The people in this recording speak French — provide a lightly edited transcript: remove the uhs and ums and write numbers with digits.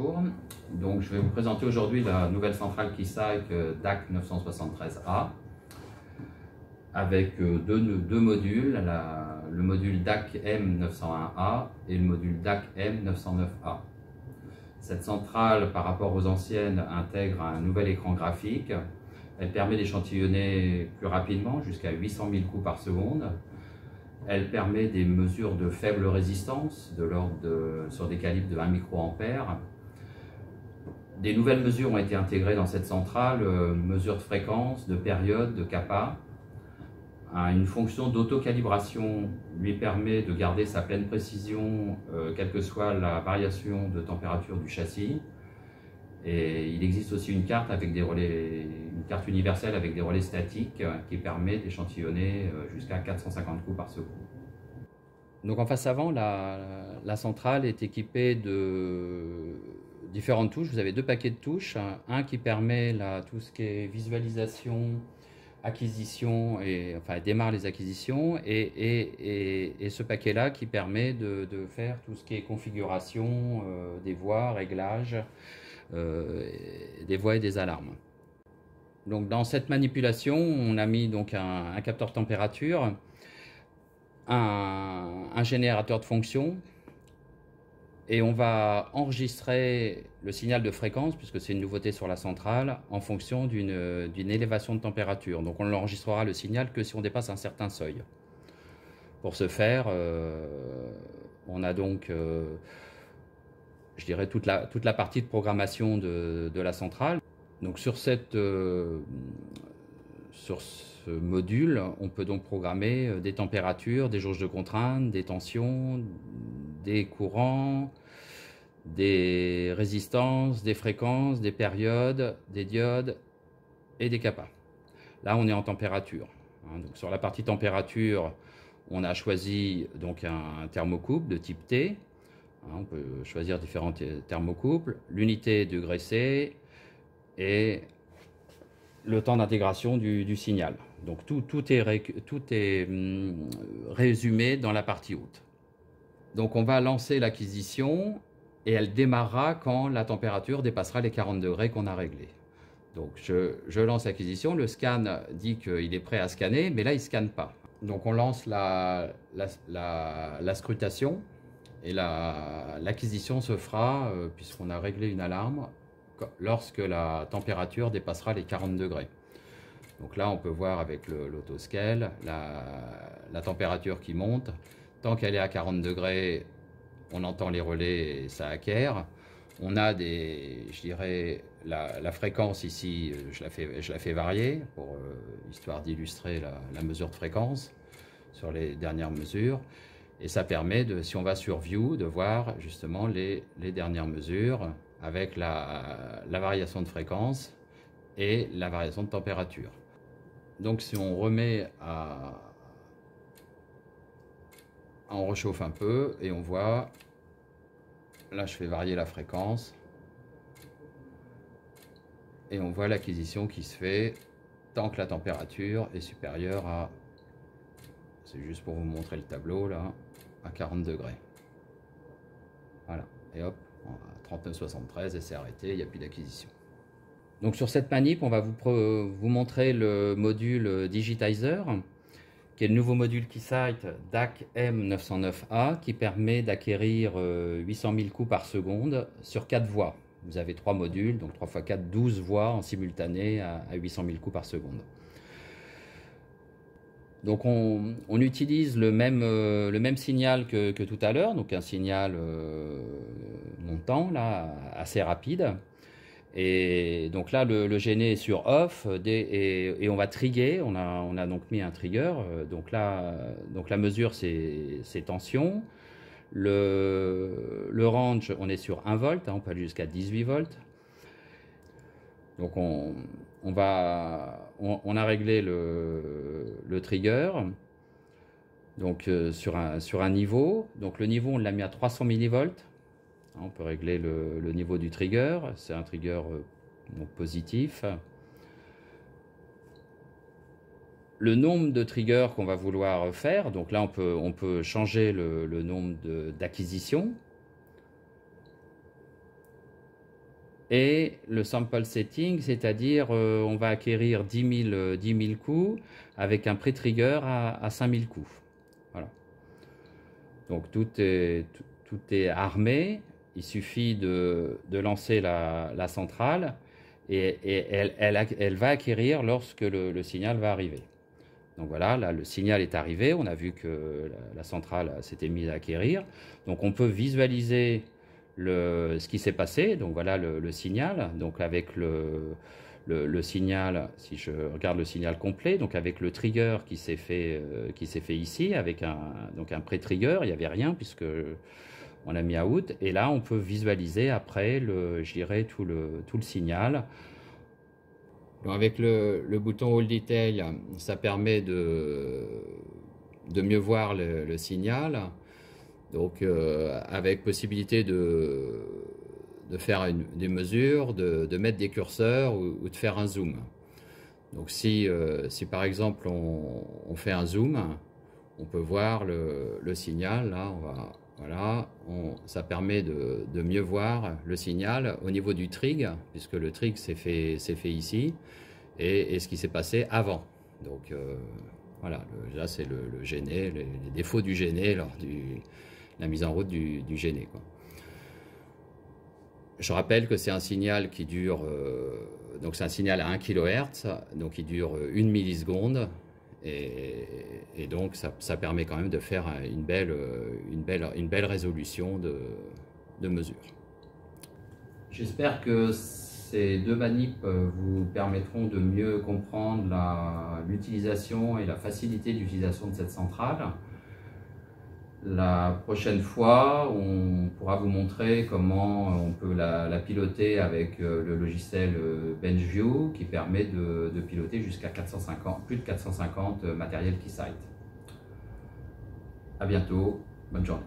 bonjour. Donc, je vais vous présenter aujourd'hui la nouvelle centrale Keysight DAC 973A avec deux modules, le module DAC M901A et le module DAC M909A. Cette centrale, par rapport aux anciennes, intègre un nouvel écran graphique. Elle permet d'échantillonner plus rapidement, jusqu'à 800 000 coups par seconde. Elle permet des mesures de faible résistance, de l'ordre sur des calibres de 1 microampère. Des nouvelles mesures ont été intégrées dans cette centrale, mesures de fréquence, de période, de kappa. Une fonction d'auto-calibration lui permet de garder sa pleine précision, quelle que soit la variation de température du châssis. Et il existe aussi une carte avec des relais, une carte universelle avec des relais statiques qui permet d'échantillonner jusqu'à 450 coups par seconde. Donc en face avant, la centrale est équipée de différentes touches. Vous avez deux paquets de touches, un qui permet tout ce qui est visualisation, acquisition, enfin démarre les acquisitions, et ce paquet-là qui permet de faire tout ce qui est configuration des voies, réglage, des voies et des alarmes. Donc dans cette manipulation, on a mis donc un capteur température, un générateur de fonction, et on va enregistrer le signal de fréquence, puisque c'est une nouveauté sur la centrale, en fonction d'une élévation de température. Donc on n'enregistrera le signal que si on dépasse un certain seuil. Pour ce faire, on a donc je dirais toute la partie de programmation de la centrale. Donc sur ce module, on peut donc programmer des températures, des jauges de contrainte, des tensions, des courants, des résistances, des fréquences, des périodes, des diodes et des kappas. Là, on est en température. Donc sur la partie température, on a choisi donc un thermocouple de type T. On peut choisir différents thermocouples, l'unité degré C et le temps d'intégration du signal. Donc tout est résumé dans la partie haute. Donc on va lancer l'acquisition et elle démarrera quand la température dépassera les 40 degrés qu'on a réglés. Donc je lance l'acquisition, le scan dit qu'il est prêt à scanner, mais là il ne scanne pas. Donc on lance la scrutation. Et l'acquisition se fera, puisqu'on a réglé une alarme, lorsque la température dépassera les 40 degrés. Donc là, on peut voir avec l'autoscale la température qui monte. Tant qu'elle est à 40 degrés, on entend les relais et ça acquiert. On a je dirais, la fréquence ici, je la fais varier, histoire d'illustrer la mesure de fréquence sur les dernières mesures. Et ça permet, si on va sur View, de voir justement les dernières mesures avec la variation de fréquence et la variation de température. Donc si on remet on réchauffe un peu et on voit, là je fais varier la fréquence et on voit l'acquisition qui se fait tant que la température est supérieure à, c'est juste pour vous montrer le tableau là, à 40 degrés. Voilà, et hop, à 39,73 et c'est arrêté, il n'y a plus d'acquisition. Donc sur cette manip, on va vous montrer le module Digitizer, qui est le nouveau module Keysight DAC M909A, qui permet d'acquérir 800 000 coups par seconde sur 4 voies. Vous avez 3 modules, donc 3 x 4, 12 voies en simultané à 800 000 coups par seconde. Donc on utilise le même signal que tout à l'heure, donc un signal montant, là, assez rapide. Et donc là, le gêné est sur off et on va trigger, on a donc mis un trigger. Donc la mesure, c'est tension. Le range, on est sur 1 volt, on peut aller jusqu'à 18 volts. Donc on a réglé le trigger donc sur un niveau. Donc le niveau, on l'a mis à 300 millivolts. On peut régler le niveau du trigger. C'est un trigger donc positif. Le nombre de triggers qu'on va vouloir faire. Donc là, on peut changer le nombre d'acquisitions. et le sample setting, c'est-à-dire on va acquérir 10 000 coups avec un pré-trigger à 5 000 coups. Voilà. Donc tout est armé, il suffit de lancer la centrale et elle va acquérir lorsque le signal va arriver. Donc voilà, là le signal est arrivé, on a vu que la centrale s'était mise à acquérir. Donc on peut visualiser ce qui s'est passé, donc voilà le signal, donc avec le signal, si je regarde le signal complet, donc avec le trigger qui s'est fait ici, avec un pré-trigger, il n'y avait rien puisque on a mis out, et là on peut visualiser après je dirais tout le signal. Donc avec le bouton All Detail, ça permet de mieux voir le signal. Donc avec possibilité de faire des mesures, de mettre des curseurs ou de faire un zoom. Donc si par exemple on fait un zoom, on peut voir le signal. Là, voilà, ça permet de mieux voir le signal au niveau du trig, puisque le trig s'est fait ici, et ce qui s'est passé avant. Donc voilà, là c'est le gêné, les défauts du gêné lors la mise en route du gêné, quoi. Je rappelle que c'est un signal qui dure, donc c'est un signal à 1 kHz, donc il dure 1 milliseconde, et donc ça permet quand même de faire une belle résolution de mesure. J'espère que ces deux manips vous permettront de mieux comprendre l'utilisation et la facilité d'utilisation de cette centrale. La prochaine fois, on pourra vous montrer comment on peut la piloter avec le logiciel BenchView qui permet de piloter jusqu'à plus de 450 matériels Keysight. À bientôt, bonne journée.